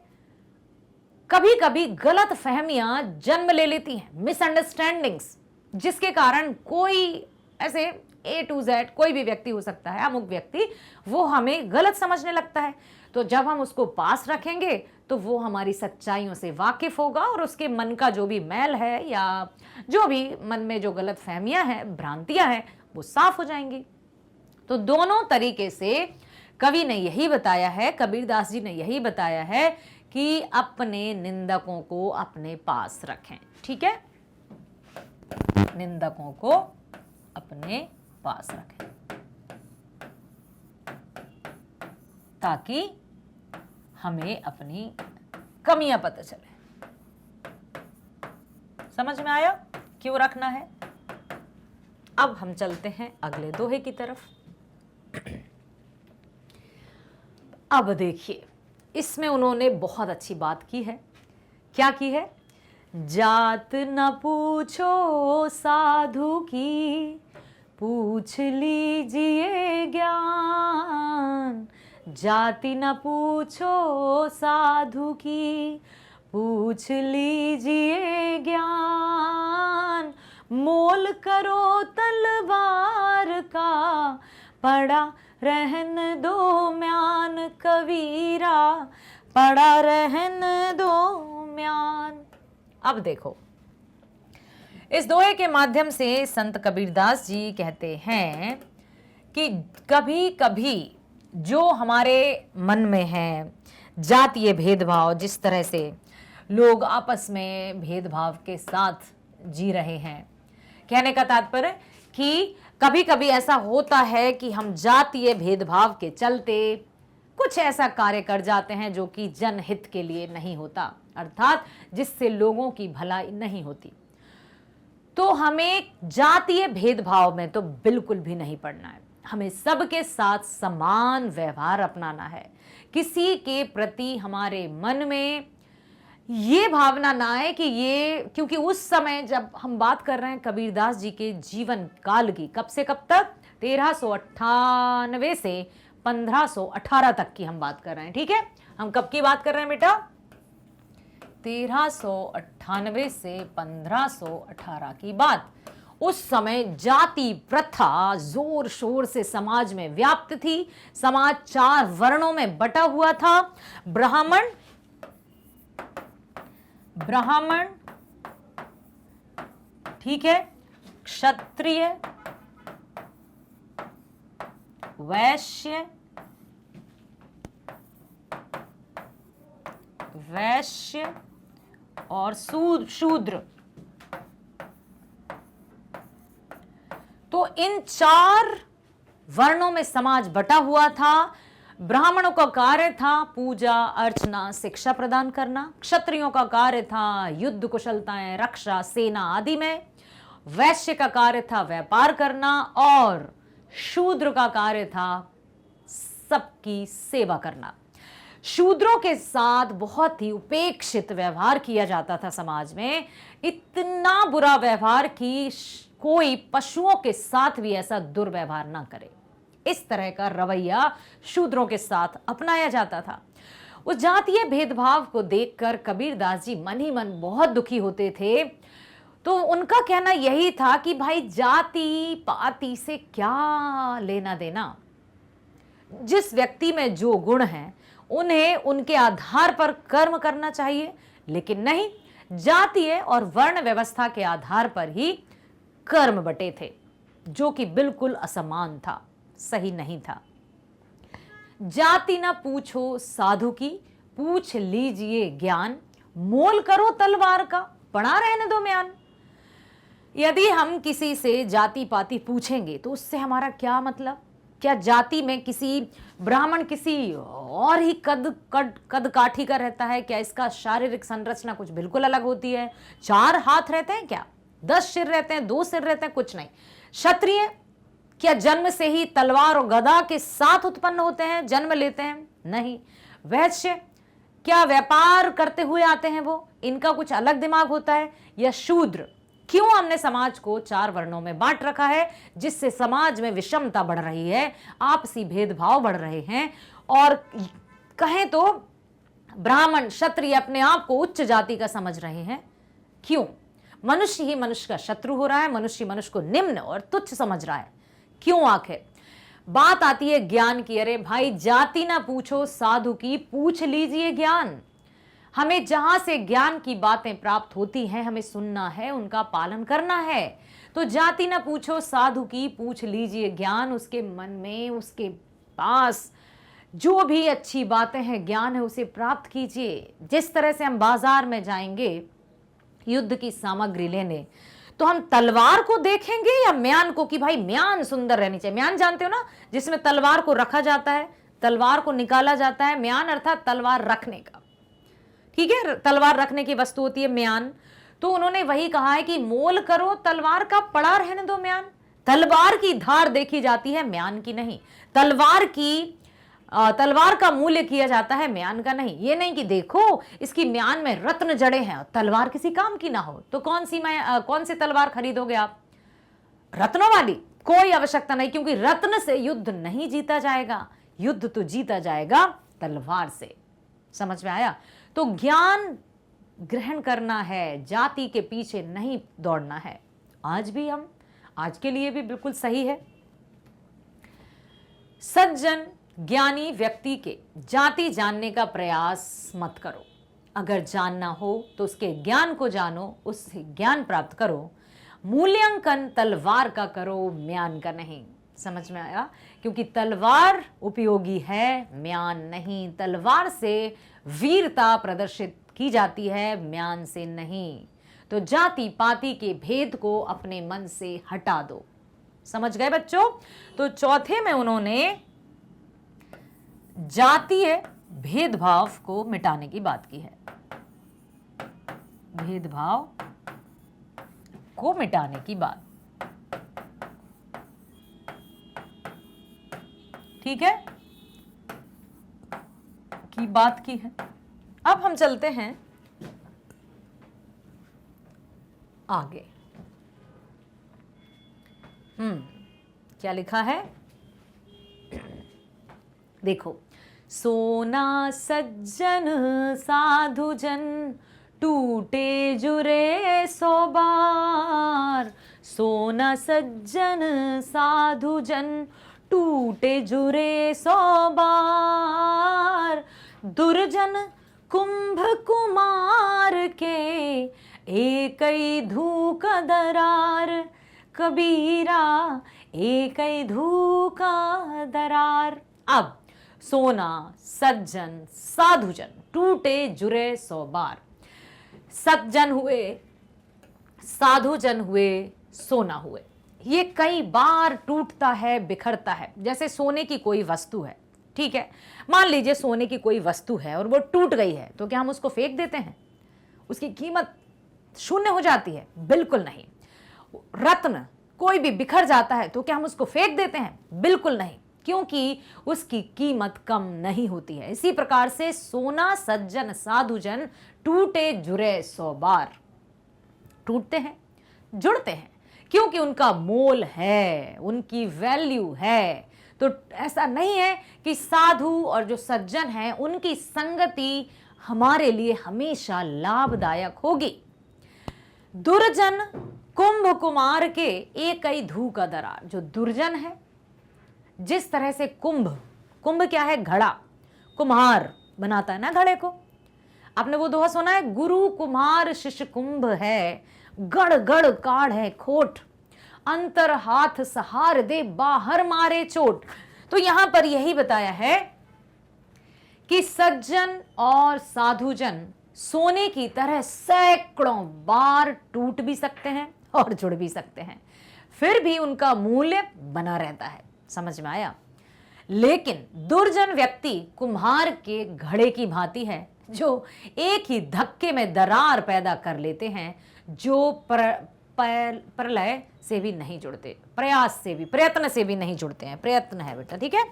कभी कभी गलत फहमियां जन्म ले लेती हैं, मिसअंडरस्टैंडिंग्स, जिसके कारण कोई ऐसे A to Z कोई भी व्यक्ति हो सकता है, अमुक व्यक्ति, वो हमें गलत समझने लगता है। तो जब हम उसको पास रखेंगे तो वो हमारी सच्चाइयों से वाकिफ होगा और उसके मन का जो भी मैल है या जो भी मन में जो गलत फहमियां हैं, भ्रांतियां हैं, वो साफ हो जाएंगी। तो दोनों तरीके से कवि ने यही बताया है, कबीरदास जी ने यही बताया है कि अपने निंदकों को अपने पास रखें। ठीक है, निंदकों को अपने पास रखें ताकि हमें अपनी कमियां पता चले। समझ में आया क्यों रखना है? अब हम चलते हैं अगले दोहे की तरफ। अब देखिए, इसमें उन्होंने बहुत अच्छी बात की है। क्या की है? जात न पूछो साधु की, पूछ लीजिए ज्ञान। जाति न पूछो साधु की, पूछ लीजिए ज्ञान। मोल करो तलवार का, पड़ा रहन दो म्यान कबीरा, पड़ा रहन दो म्यान। अब देखो, इस दोहे के माध्यम से संत कबीरदास जी कहते हैं कि कभी कभी जो हमारे मन में है जातीय भेदभाव, जिस तरह से लोग आपस में भेदभाव के साथ जी रहे हैं, कहने का तात्पर्य कि कभी कभी ऐसा होता है कि हम जातीय भेदभाव के चलते कुछ ऐसा कार्य कर जाते हैं जो कि जनहित के लिए नहीं होता, अर्थात जिससे लोगों की भलाई नहीं होती। तो हमें जातीय भेदभाव में तो बिल्कुल भी नहीं पड़ना है। हमें सबके साथ समान व्यवहार अपनाना है। किसी के प्रति हमारे मन में ये भावना ना आए कि ये, क्योंकि उस समय जब हम बात कर रहे हैं कबीरदास जी के जीवन काल की, कब से कब तक, 1398 से 1518 तक की हम बात कर रहे हैं। ठीक है, हम कब की बात कर रहे हैं बेटा? 1398 से 1518 की बात। उस समय जाति प्रथा जोर शोर से समाज में व्याप्त थी। समाज 4 वर्णों में बटा हुआ था। ब्राह्मण, ठीक है, क्षत्रिय, वैश्य, और शूद्र। तो इन 4 वर्णों में समाज बटा हुआ था। ब्राह्मणों का कार्य था पूजा अर्चना शिक्षा प्रदान करना, क्षत्रियों का कार्य था युद्ध कुशलताएं रक्षा सेना आदि में, वैश्य का कार्य था व्यापार करना, और शूद्र का कार्य था सबकी सेवा करना। शूद्रों के साथ बहुत ही उपेक्षित व्यवहार किया जाता था समाज में। इतना बुरा व्यवहार कि कोई पशुओं के साथ भी ऐसा दुर्व्यवहार ना करे, इस तरह का रवैया शूद्रों के साथ अपनाया जाता था। उस जातीय भेदभाव को देखकर कबीरदास जी मन ही मन बहुत दुखी होते थे। तो उनका कहना यही था कि भाई जाति पाति से क्या लेना देना, जिस व्यक्ति में जो गुण हैं उन्हें उनके आधार पर कर्म करना चाहिए, लेकिन नहीं, जातीय और वर्ण व्यवस्था के आधार पर ही कर्म बटे थे, जो कि बिल्कुल असमान था, सही नहीं था। जाति न पूछो साधु की, पूछ लीजिए ज्ञान। मोल करो तलवार का, पड़ा रहने दो म्यान। यदि हम किसी से जाति पाति पूछेंगे तो उससे हमारा क्या मतलब? क्या जाति में किसी ब्राह्मण किसी और ही कद काठी का रहता है? क्या इसका शारीरिक संरचना कुछ बिल्कुल अलग होती है? 4 हाथ रहते हैं क्या? 10 सिर रहते हैं? 2 सिर रहते हैं? कुछ नहीं। क्षत्रिय क्या जन्म से ही तलवार और गदा के साथ उत्पन्न होते हैं, जन्म लेते हैं? नहीं। वैश्य क्या व्यापार करते हुए आते हैं वो? इनका कुछ अलग दिमाग होता है। या शूद्र, क्यों हमने समाज को 4 वर्णों में बांट रखा है? जिससे समाज में विषमता बढ़ रही है, आपसी भेदभाव बढ़ रहे हैं, और कहें तो ब्राह्मण क्षत्रिय अपने आप को उच्च जाति का समझ रहे हैं। क्यों? मनुष्य ही मनुष्य का शत्रु हो रहा है, मनुष्य मनुष्य को निम्न और तुच्छ समझ रहा है। क्यों? आखिर बात आती है ज्ञान की। अरे भाई, जाति ना पूछो साधु की, पूछ लीजिए ज्ञान। हमें जहां से ज्ञान की बातें प्राप्त होती हैं हमें सुनना है, उनका पालन करना है। तो जाति ना पूछो साधु की, पूछ लीजिए ज्ञान। उसके मन में, उसके पास जो भी अच्छी बातें हैं, ज्ञान है, उसे प्राप्त कीजिए। जिस तरह से हम बाजार में जाएंगे युद्ध की सामग्री लेने, तो हम तलवार को देखेंगे या म्यान को, कि भाई म्यान सुंदर रहनी चाहिए। म्यान जानते हो ना, जिसमें तलवार को रखा जाता है, तलवार को निकाला जाता है। म्यान अर्थात तलवार रखने का, ठीक है, तलवार रखने की वस्तु होती है म्यान। तो उन्होंने वही कहा है कि मोल करो तलवार का, पड़ा रहने दो म्यान। तलवार की धार देखी जाती है, म्यान की नहीं। तलवार का मूल्य किया जाता है, म्यान का नहीं। ये नहीं कि देखो इसकी म्यान में रत्न जड़े हैं, तलवार किसी काम की ना हो तो कौन सी तलवार खरीदोगे आप? रत्नों वाली? कोई आवश्यकता नहीं, क्योंकि रत्न से युद्ध नहीं जीता जाएगा। युद्ध तो जीता जाएगा तलवार से। समझ में आया? तो ज्ञान ग्रहण करना है, जाति के पीछे नहीं दौड़ना है। आज के लिए भी बिल्कुल सही है। सज्जन ज्ञानी व्यक्ति के जाति जानने का प्रयास मत करो। अगर जानना हो तो उसके ज्ञान को जानो, उससे ज्ञान प्राप्त करो। मूल्यांकन तलवार का करो, म्यान का नहीं। समझ में आया? क्योंकि तलवार उपयोगी है, म्यान नहीं। तलवार से वीरता प्रदर्शित की जाती है, म्यान से नहीं। तो जाति पाति के भेद को अपने मन से हटा दो। समझ गए बच्चों? तो चौथे में उन्होंने जातीय भेदभाव को मिटाने की बात की है। भेदभाव को मिटाने की बात, ठीक है, की बात की है। अब हम चलते हैं आगे। क्या लिखा है देखो। सोना सज्जन साधुजन टूटे जुरे 100 बार। सोना सज्जन साधुजन टूटे जुरे 100 बार। दुर्जन कुंभ कुमार के एक ही धूक दरार। कबीरा एक ही धूक दरार। अब सोना सज्जन साधुजन टूटे जुरे 100 बार। सज्जन हुए, साधुजन हुए, सोना हुए। ये कई बार टूटता है, बिखरता है। जैसे सोने की कोई वस्तु है, ठीक है, मान लीजिए सोने की कोई वस्तु है और वो टूट गई है, तो क्या हम उसको फेंक देते हैं? उसकी कीमत शून्य हो जाती है? बिल्कुल नहीं। रत्न कोई भी बिखर जाता है तो क्या हम उसको फेंक देते हैं? बिल्कुल नहीं, क्योंकि उसकी कीमत कम नहीं होती है। इसी प्रकार से सोना सज्जन साधुजन टूटे जुरे 100 बार। टूटते हैं, जुड़ते हैं, क्योंकि उनका मोल है, उनकी वैल्यू है। तो ऐसा नहीं है कि साधु और जो सज्जन हैं उनकी संगति हमारे लिए हमेशा लाभदायक होगी। दुर्जन कुंभ कुमार के एक ही धू का दरार। जो दुर्जन है, जिस तरह से कुंभ क्या है? घड़ा। कुम्हार बनाता है ना घड़े को। आपने वो दोहा सुना है, गुरु कुम्हार शिष्य कुंभ है, गड़ गड़ काढ़ है खोट, अंतर हाथ सहार दे बाहर मारे चोट। तो यहां पर यही बताया है कि सज्जन और साधुजन सोने की तरह सैकड़ों बार टूट भी सकते हैं और जुड़ भी सकते हैं, फिर भी उनका मूल्य बना रहता है। समझ में आया? लेकिन दुर्जन व्यक्ति कुम्हार के घड़े की भांति है, जो एक ही धक्के में दरार पैदा कर लेते हैं, जो प्रलय से भी नहीं जुड़ते, प्रयत्न से भी नहीं जुड़ते हैं। प्रयत्न है बेटा, ठीक है,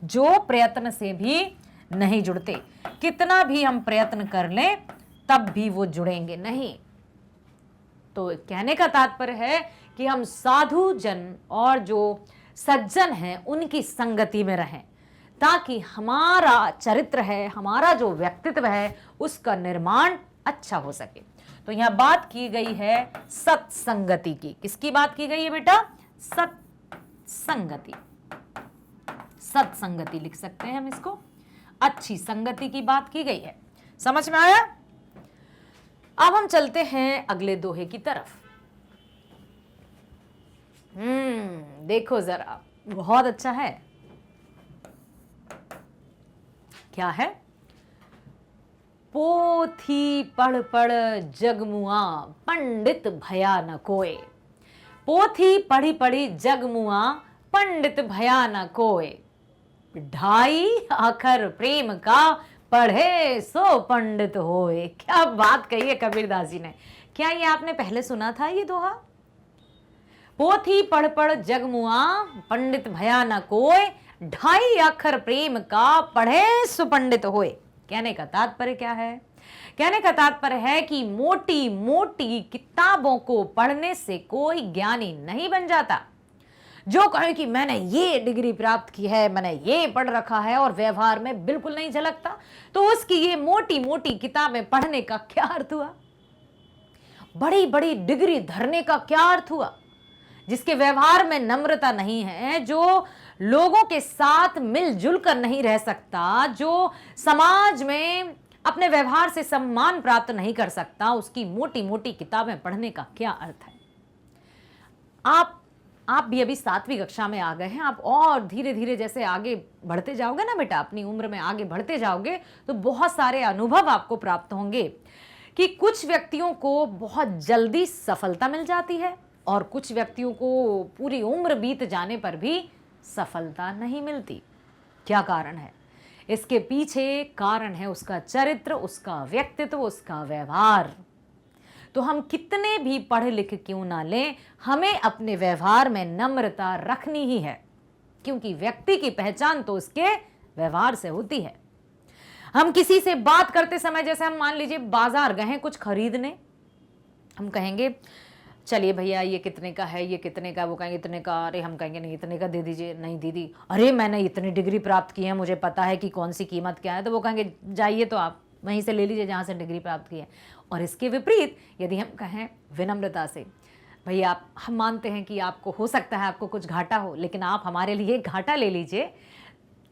जो प्रयत्न से भी नहीं जुड़ते। कितना भी हम प्रयत्न कर लें तब भी वो जुड़ेंगे नहीं। तो कहने का तात्पर्य है कि हम साधु जन और जो सज्जन हैं उनकी संगति में रहें, ताकि हमारा चरित्र है, हमारा जो व्यक्तित्व है, उसका निर्माण अच्छा हो सके। तो यहां बात की गई है सत्संगति की। किसकी बात की गई है बेटा? सत्संगति। सत्संगति लिख सकते हैं हम इसको। अच्छी संगति की बात की गई है। समझ में आया? अब हम चलते हैं अगले दोहे की तरफ। देखो जरा, बहुत अच्छा है। क्या है? पोथी पढ़ पढ़ जगमुआ, पंडित भया न कोय। पोथी पढ़ी पढ़ी जगमुआ, पंडित भया न कोय। ढाई अखर प्रेम का, पढ़े सो पंडित होए। क्या बात कही है कबीरदास जी ने। क्या ये आपने पहले सुना था ये दोहा? पोथी पढ़ पढ़ जगमुआ, पंडित भया न कोय। ढाई अखर प्रेम का, पढ़े सो पंडित होए। कहने का तात्पर्य क्या है? कहने का तात्पर्य है कि मोटी मोटी किताबों को पढ़ने से कोई ज्ञानी नहीं बन जाता। जो कहे कि मैंने ये डिग्री प्राप्त की है, मैंने ये पढ़ रखा है, और व्यवहार में बिल्कुल नहीं झलकता, तो उसकी ये मोटी मोटी किताबें पढ़ने का क्या अर्थ हुआ? बड़ी बड़ी डिग्री धरने का क्या अर्थ हुआ? जिसके व्यवहार में नम्रता नहीं है, जो लोगों के साथ मिलजुल कर नहीं रह सकता, जो समाज में अपने व्यवहार से सम्मान प्राप्त नहीं कर सकता, उसकी मोटी मोटी किताबें पढ़ने का क्या अर्थ है? आप भी अभी 7वीं कक्षा में आ गए हैं। आप और धीरे धीरे जैसे आगे बढ़ते जाओगे ना बेटा, अपनी उम्र में आगे बढ़ते जाओगे, तो बहुत सारे अनुभव आपको प्राप्त होंगे कि कुछ व्यक्तियों को बहुत जल्दी सफलता मिल जाती है और कुछ व्यक्तियों को पूरी उम्र बीत जाने पर भी सफलता नहीं मिलती। क्या कारण है? इसके पीछे कारण है उसका चरित्र, उसका व्यक्तित्व, उसका व्यवहार। तो हम कितने भी पढ़ लिख क्यों ना लें, हमें अपने व्यवहार में नम्रता रखनी ही है, क्योंकि व्यक्ति की पहचान तो उसके व्यवहार से होती है। हम किसी से बात करते समय, जैसे हम मान लीजिए बाजार गए हैं कुछ खरीदने, हम कहेंगे चलिए भैया ये कितने का है, ये कितने का, वो कहेंगे इतने का, अरे हम कहेंगे नहीं इतने का दे दीजिए, नहीं दीदी, अरे मैंने इतनी डिग्री प्राप्त की है, मुझे पता है कि कौन सी कीमत क्या है, तो वो कहेंगे जाइए तो आप वहीं से ले लीजिए जहाँ से डिग्री प्राप्त की है। और इसके विपरीत यदि हम कहें विनम्रता से, भैया हम मानते हैं कि आपको हो सकता है आपको कुछ घाटा हो, लेकिन आप हमारे लिए घाटा ले लीजिए,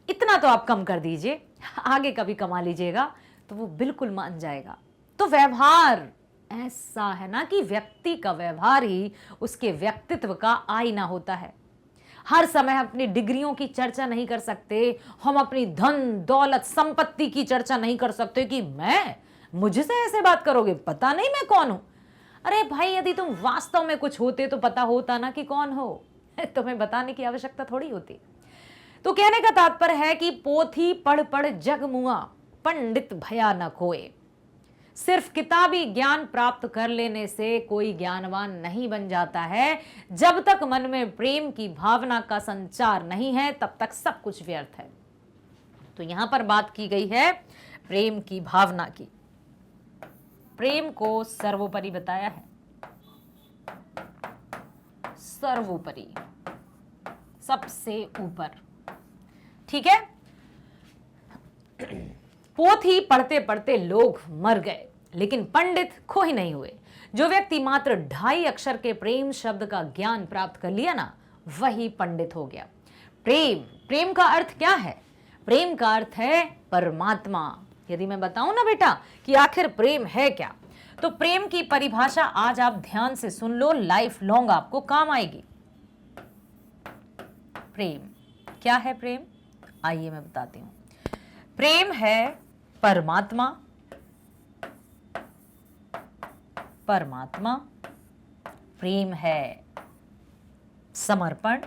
इतना तो आप कम कर दीजिए, आगे कभी कमा लीजिएगा, तो वो बिल्कुल मान जाएगा। तो व्यवहार ऐसा है ना कि व्यक्ति का व्यवहार ही उसके व्यक्तित्व का आईना होता है। हर समय अपनी डिग्रियों की चर्चा नहीं कर सकते, हम अपनी धन दौलत संपत्ति की चर्चा नहीं कर सकते कि मुझसे ऐसे बात करोगे, पता नहीं मैं कौन हूं। अरे भाई, यदि तुम वास्तव में कुछ होते तो पता होता ना कि कौन हो, तुम्हें बताने की आवश्यकता थोड़ी होती। तो कहने का तात्पर्य है कि पोथी पढ़ पढ़ जग मुआ, पंडित भया न कोय। सिर्फ किताबी ज्ञान प्राप्त कर लेने से कोई ज्ञानवान नहीं बन जाता है। जब तक मन में प्रेम की भावना का संचार नहीं है, तब तक सब कुछ व्यर्थ है। तो यहां पर बात की गई है प्रेम की भावना की। प्रेम को सर्वोपरि बताया है, सर्वोपरि, सबसे ऊपर। ठीक है। पोथी पढ़ते पढ़ते लोग मर गए, लेकिन पंडित खोए नहीं हुए। जो व्यक्ति मात्र 2.5 अक्षर के प्रेम शब्द का ज्ञान प्राप्त कर लिया ना, वही पंडित हो गया। प्रेम का अर्थ क्या है? प्रेम का अर्थ है परमात्मा। यदि मैं बताऊं ना बेटा कि आखिर प्रेम है क्या, तो प्रेम की परिभाषा आज आप ध्यान से सुन लो, लाइफ लॉन्ग आपको काम आएगी। प्रेम क्या है? प्रेम आइए मैं बताती हूं। प्रेम है परमात्मा, परमात्मा। प्रेम है समर्पण,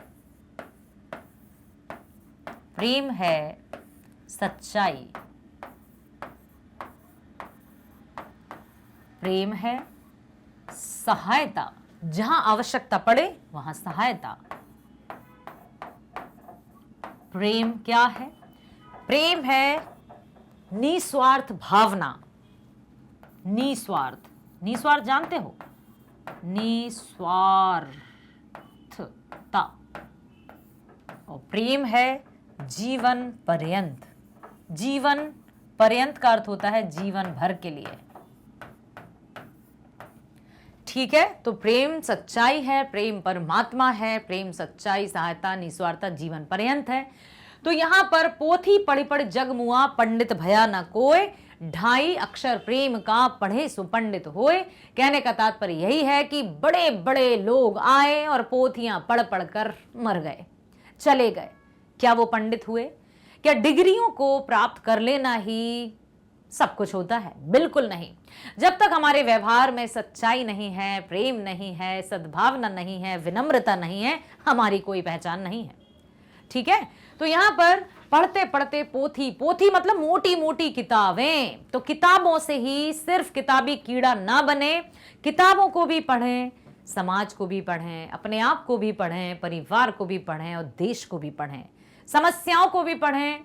प्रेम है सच्चाई, प्रेम है सहायता, जहां आवश्यकता पड़े वहां सहायता। प्रेम क्या है? प्रेम है निस्वार्थ भावना। निस्वार्थ, निस्वार्थ जानते हो? निस्वार्थता। और प्रेम है जीवन पर्यंत। जीवन पर्यंत का अर्थ होता है जीवन भर के लिए। ठीक है, तो प्रेम सच्चाई है, प्रेम परमात्मा है, प्रेम सच्चाई सहायता निस्वार्थता जीवन पर्यंत है। तो यहां पर पोथी पढ़ी पढ़ जग मुआ, पंडित भया न कोय, 2.5 अक्षर प्रेम का पढ़े सुपंडित होए। कहने का तात्पर्य यही है कि बड़े बड़े लोग आए और पोथियां पढ़ पढ़ कर मर गए, चले गए। क्या वो पंडित हुए? क्या डिग्रियों को प्राप्त कर लेना ही सब कुछ होता है? बिल्कुल नहीं। जब तक हमारे व्यवहार में सच्चाई नहीं है, प्रेम नहीं है, सद्भावना नहीं है, विनम्रता नहीं है, हमारी कोई पहचान नहीं है। ठीक है, तो यहां पर पढ़ते पढ़ते पोथी, पोथी मतलब मोटी मोटी किताबें, तो किताबों से ही सिर्फ किताबी कीड़ा ना बने, किताबों को भी पढ़ें, समाज को भी पढ़ें, अपने आप को भी पढ़ें, परिवार को भी पढ़ें और देश को भी पढ़ें, समस्याओं को भी पढ़ें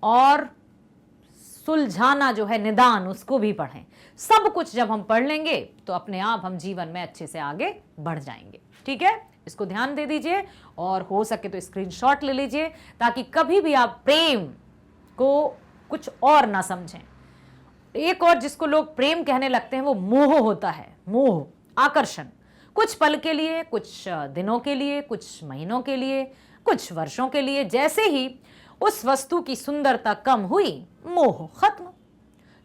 और सुलझाना जो है निदान उसको भी पढ़ें। सब कुछ जब हम पढ़ लेंगे तो अपने आप हम जीवन में अच्छे से आगे बढ़ जाएंगे। ठीक है, इसको ध्यान दे दीजिए और हो सके तो स्क्रीनशॉट ले लीजिए ताकि कभी भी आप प्रेम को कुछ और ना समझें। एक और जिसको लोग प्रेम कहने लगते हैं वो मोह होता है। मोह, आकर्षण, कुछ पल के लिए, कुछ दिनों के लिए, कुछ महीनों के लिए, कुछ वर्षों के लिए। जैसे ही उस वस्तु की सुंदरता कम हुई, मोह खत्म।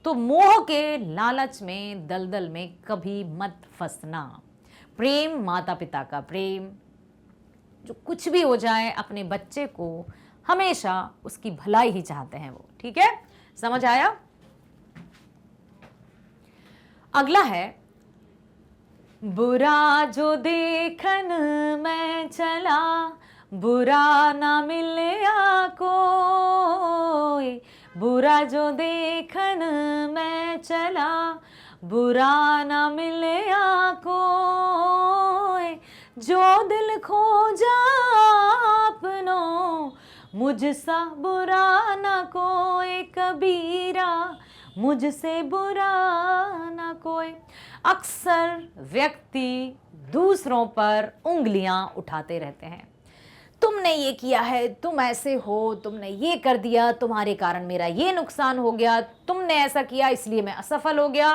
तो मोह के लालच में, दलदल में कभी मत फंसना। प्रेम, माता पिता का प्रेम, जो कुछ भी हो जाए, अपने बच्चे को हमेशा उसकी भलाई ही चाहते हैं वो। ठीक है, समझ आया? अगला है, बुरा जो देखन मैं चला, बुरा ना मिलया कोई, बुरा जो देखन मैं चला, बुरा ना मिलया कोई, जो दिल खोजा अपनों, मुझसा बुरा ना कोई, कबीरा मुझसे बुरा ना कोई। अक्सर व्यक्ति दूसरों पर उंगलियां उठाते रहते हैं। तुमने ये किया है, तुम ऐसे हो, तुमने ये कर दिया, तुम्हारे कारण मेरा ये नुकसान हो गया, तुमने ऐसा किया इसलिए मैं असफल हो गया।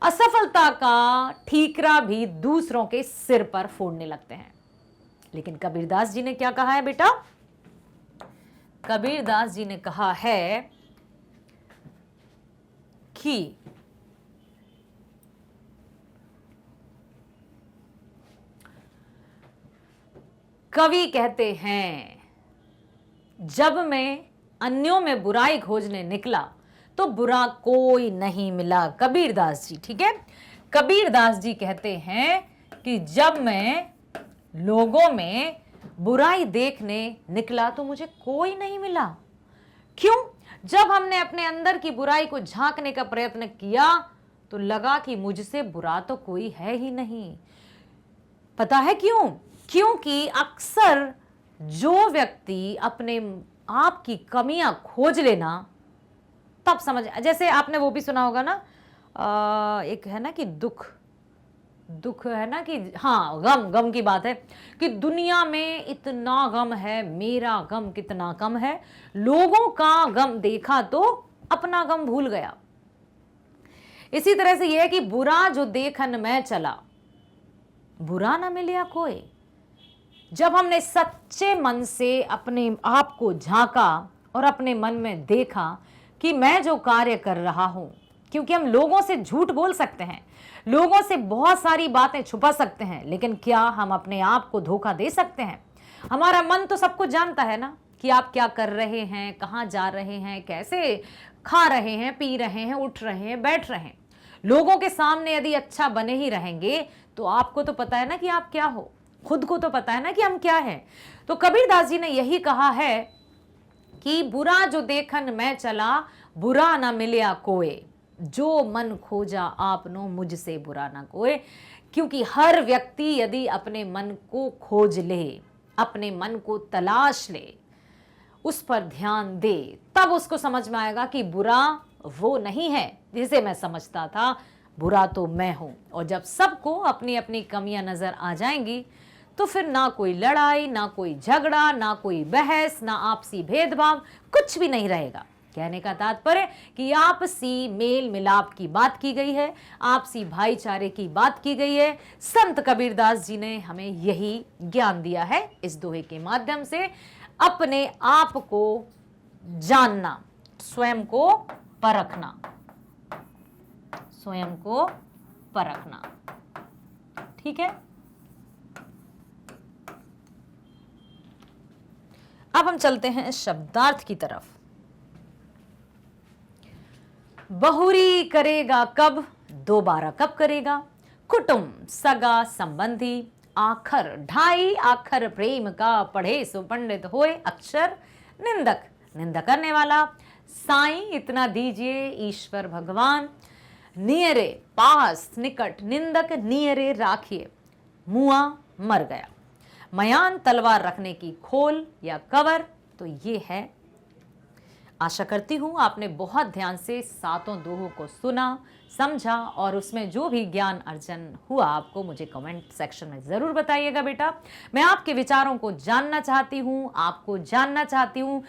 असफलता का ठीकरा भी दूसरों के सिर पर फोड़ने लगते हैं। लेकिन कबीरदास जी ने क्या कहा है बेटा? कबीरदास जी ने कहा है कि कवि कहते हैं, जब मैं अन्यों में बुराई खोजने निकला तो बुरा कोई नहीं मिला। कबीरदास जी, ठीक है, कबीरदास जी कहते हैं कि जब मैं लोगों में बुराई देखने निकला तो मुझे कोई नहीं मिला। क्यों? जब हमने अपने अंदर की बुराई को झांकने का प्रयत्न किया तो लगा कि मुझसे बुरा तो कोई है ही नहीं। पता है क्यों? क्योंकि अक्सर जो व्यक्ति अपने आप की कमियां खोज लेना, तब समझ, जैसे आपने वो भी सुना होगा ना, एक है ना कि दुख है ना कि, हाँ, गम की बात है कि दुनिया में इतना गम है, मेरा गम कितना कम है। लोगों का गम देखा तो अपना गम भूल गया। इसी तरह से यह है कि बुरा जो देखन मैं चला, बुरा ना मिलिया कोई। जब हमने सच्चे मन से अपने आप को झांका और अपने मन में देखा कि मैं जो कार्य कर रहा हूं, क्योंकि हम लोगों से झूठ बोल सकते हैं, लोगों से बहुत सारी बातें छुपा सकते हैं, लेकिन क्या हम अपने आप को धोखा दे सकते हैं? हमारा मन तो सब कुछ जानता है ना कि आप क्या कर रहे हैं, कहाँ जा रहे हैं, कैसे खा रहे हैं, पी रहे हैं, उठ रहे हैं, बैठ रहे हैं। लोगों के सामने यदि अच्छा बने ही रहेंगे तो आपको तो पता है ना कि आप क्या हो, खुद को तो पता है ना कि हम क्या हैं। तो कबीरदास जी ने यही कहा है कि बुरा जो देखन मैं चला, बुरा ना मिलिया कोई, जो मन खोजा आपनो, मुझसे बुरा ना कोई। क्योंकि हर व्यक्ति यदि अपने मन को खोज ले, अपने मन को तलाश ले, उस पर ध्यान दे, तब उसको समझ में आएगा कि बुरा वो नहीं है जिसे मैं समझता था, बुरा तो मैं हूं। और जब सबको अपनी अपनी कमियां नजर आ जाएंगी तो फिर ना कोई लड़ाई, ना कोई झगड़ा, ना कोई बहस, ना आपसी भेदभाव, कुछ भी नहीं रहेगा। कहने का तात्पर्य कि आपसी मेल मिलाप की बात की गई है, आपसी भाईचारे की बात की गई है। संत कबीरदास जी ने हमें यही ज्ञान दिया है इस दोहे के माध्यम से। अपने आप को जानना, स्वयं को परखना, स्वयं को परखना। ठीक है, अब हम चलते हैं शब्दार्थ की तरफ। बहुरी करेगा कब, दोबारा कब करेगा। कुटुंब, सगा संबंधी, आखर, ढाई आखर प्रेम का, पढ़े सो पंडित होए अक्षर। निंदक, निंदा करने वाला। साईं इतना दीजिए ईश्वर भगवान। नियरे, पास, निकट, निंदक नियरे राखिए। मुआ, मर गया। मयान, तलवार रखने की खोल या कवर। तो ये है। आशा करती हूं आपने बहुत ध्यान से सातों दोहों को सुना, समझा और उसमें जो भी ज्ञान अर्जन हुआ आपको मुझे कमेंट सेक्शन में जरूर बताइएगा बेटा। मैं आपके विचारों को जानना चाहती हूं, आपको जानना चाहती हूं,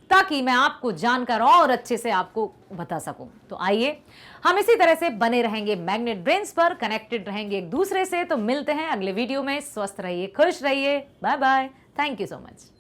ताकि मैं आपको जानकर और अच्छे से आपको बता सकूं। तो आइए हम इसी तरह से बने रहेंगे मैग्नेट ब्रेन्स पर, कनेक्टेड रहेंगे एक दूसरे से। तो मिलते हैं अगले वीडियो में। स्वस्थ रहिए, खुश रहिए, bye bye, thank you so much.